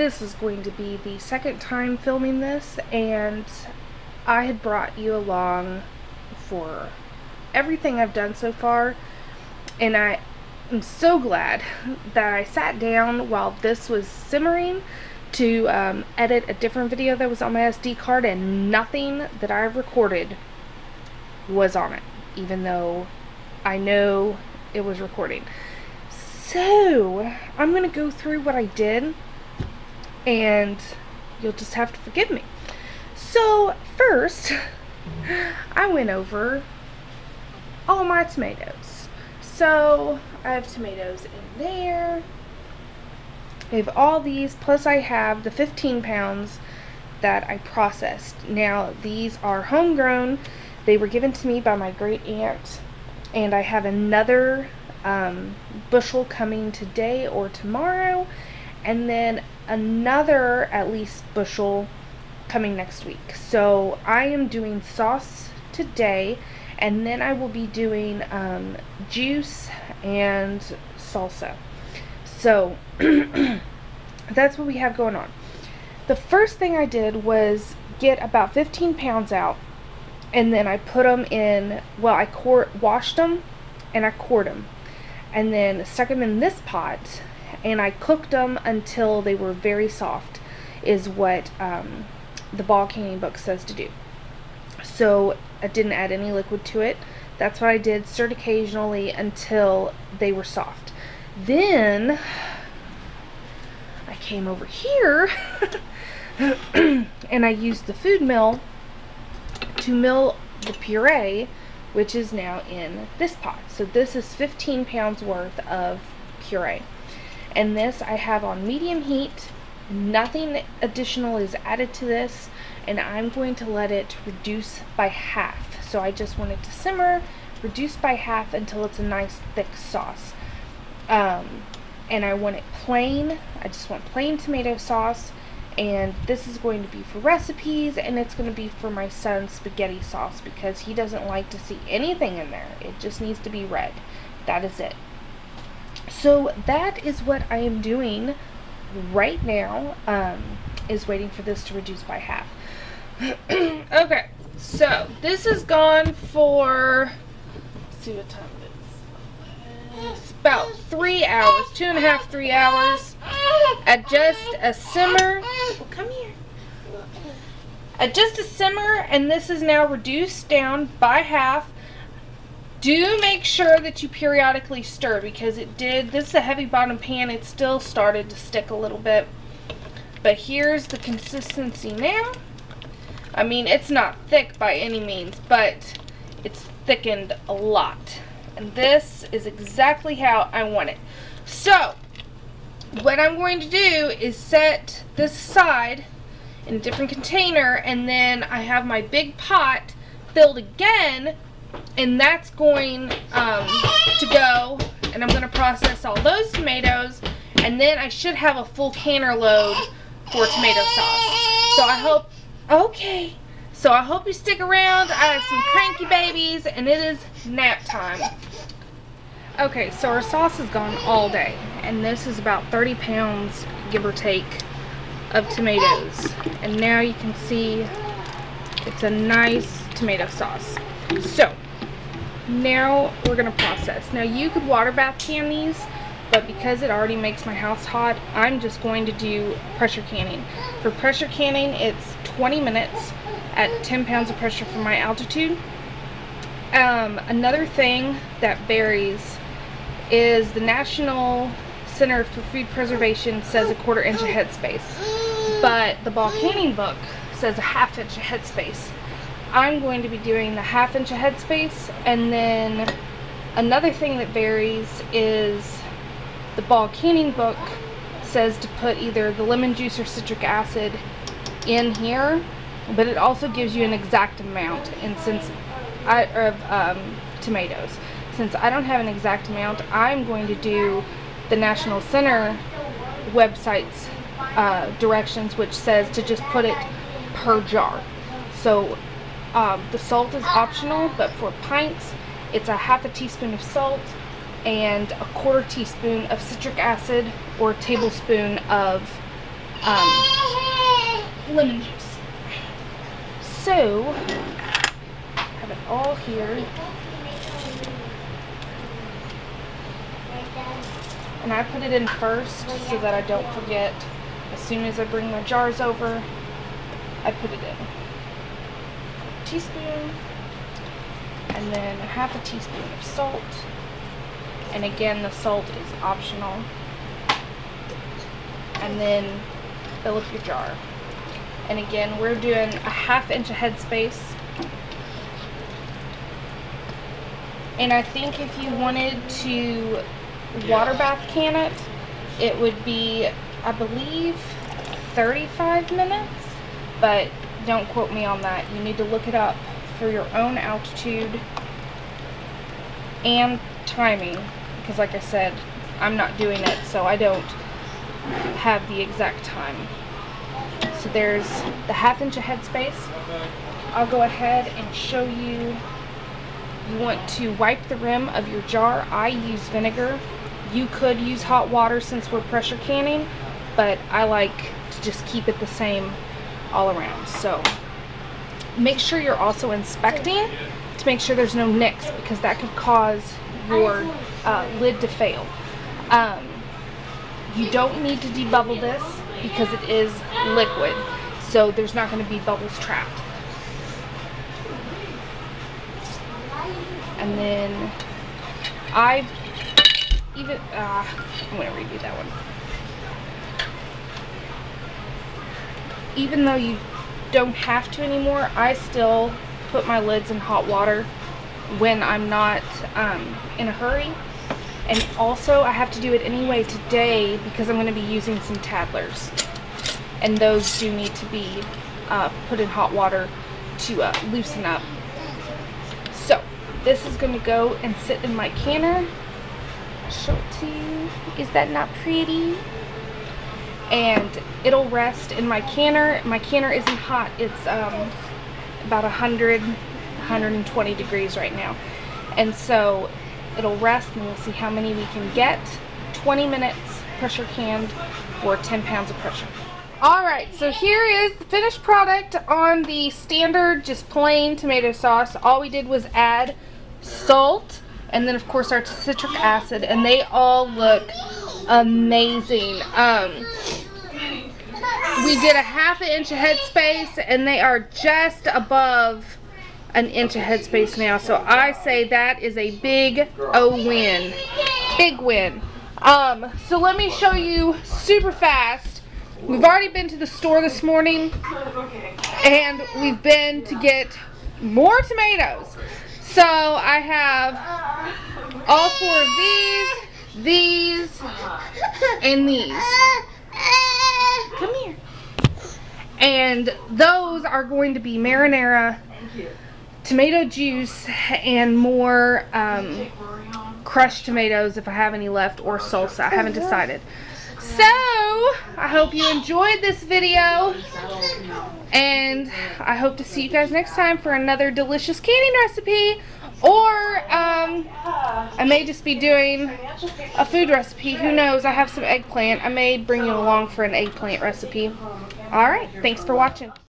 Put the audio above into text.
this is going to be the second time filming this, and I had brought you along for everything I've done so far, and I am so glad that I sat down while this was simmering to edit a different video that was on my SD card, and nothing that I've recorded was on it, even though I know it was recording. So I'm gonna go through what I did, and you'll just have to forgive me. So first, I went over all my tomatoes. So I have tomatoes in there. I have all these, plus I have the 15 pounds that I processed. Now these are homegrown. They were given to me by my great aunt, and I have another bushel coming today or tomorrow, and then another at least bushel coming next week. So I am doing sauce today, and then I will be doing juice and salsa. So that's what we have going on. The first thing I did was get about 15 pounds out, and then I put them in, well, I washed them and I cored them, and then stuck them in this pot, and I cooked them until they were very soft, is what the ball canning book says to do. So I didn't add any liquid to it. That's what I did, stirred occasionally until they were soft. Then I came over here and I used the food mill to mill the puree, which is now in this pot. So this is 15 pounds worth of puree, and this I have on medium heat. Nothing additional is added to this, and I'm going to let it reduce by half. So I just want it to simmer, reduce by half until it's a nice thick sauce. And I want it plain. I just want plain tomato sauce, and this is going to be for recipes, and it's going to be for my son's spaghetti sauce because he doesn't like to see anything in there. It just needs to be red. That is it. So that is what I am doing right now, is waiting for this to reduce by half. Okay, so this is gone for, let's see what time it is. It's about 3 hours, 2.5, 3 hours at just a simmer. Well, come here. At just a simmer, and this is now reduced down by half. Do make sure that you periodically stir, because it did, this is a heavy bottom pan, it still started to stick a little bit. But here's the consistency now. I mean, it's not thick by any means, but it's thickened a lot. And this is exactly how I want it. So what I'm going to do is set this aside in a different container, and then I have my big pot filled again, and that's going to go, and I'm going to process all those tomatoes, and then I should have a full canner load for tomato sauce. So I hope, okay, so I hope you stick around. I have some cranky babies, and it is nap time. Okay, so our sauce is gone all day, and this is about 30 pounds, give or take, of tomatoes. And now you can see it's a nice tomato sauce. So now we're going to process. Now you could water bath can these, but because it already makes my house hot, I'm just going to do pressure canning. For pressure canning, it's 20 minutes at 10 pounds of pressure from my altitude. Another thing that varies is the National Center for Food Preservation says 1/4 inch of headspace, but the ball canning book says a 1/2 inch of headspace. I'm going to be doing the 1/2 inch of headspace. And then another thing that varies is the ball canning book says to put either the lemon juice or citric acid in here, but it also gives you an exact amount. And since tomatoes, since I don't have an exact amount, I'm going to do the National Center website's directions, which says to just put it per jar. So the salt is optional, but for pints it's a 1/2 teaspoon of salt and a 1/4 teaspoon of citric acid, or a tablespoon of lemon juice. So, I have it all here. And I put it in first so that I don't forget. As soon as I bring my jars over, I put it in. A teaspoon, and then half a teaspoon of salt. And again, the salt is optional. And then fill up your jar. And again, we're doing a 1/2 inch of headspace. And I think if you wanted to water bath can it, it would be, I believe, 35 minutes, but don't quote me on that. You need to look it up for your own altitude and timing, because like I said, I'm not doing it, so I don't have the exact time. So there's the 1/2 inch of headspace. I'll go ahead and show you. You want to wipe the rim of your jar. I use vinegar. You could use hot water since we're pressure canning, but I like to just keep it the same all around. So make sure you're also inspecting to make sure there's no nicks, because that could cause your lid to fail. You don't need to debubble this because it is liquid, so there's not going to be bubbles trapped. And then I'm going to redo that one. Even though you don't have to anymore, I still put my lids in hot water when I'm not in a hurry. And also I have to do it anyway today because I'm going to be using some Tadlers, and those do need to be put in hot water to loosen up. So this is going to go and sit in my canner. I'll show it to you. Is that not pretty? And it'll rest in my canner. My canner isn't hot. It's about 120 degrees right now. And so it'll rest, and we'll see how many we can get. 20 minutes pressure canned for 10 pounds of pressure. Alright, so here is the finished product on the standard, just plain tomato sauce. All we did was add salt, and then of course our citric acid, and they all look amazing. We did a 1/2 inch of headspace, and they are just above an inch of headspace now, so I say that is a big win. Big win. So let me show you super fast. We've already been to the store this morning, and we've been to get more tomatoes. So I have all 4 of these, and these. Come here. And those are going to be marinara, tomato juice, and more crushed tomatoes if I have any left, or salsa. I haven't decided. So I hope you enjoyed this video, and I hope to see you guys next time for another delicious canning recipe, or I may just be doing a food recipe. Who knows? I have some eggplant. I may bring you along for an eggplant recipe. Alright, thanks for watching.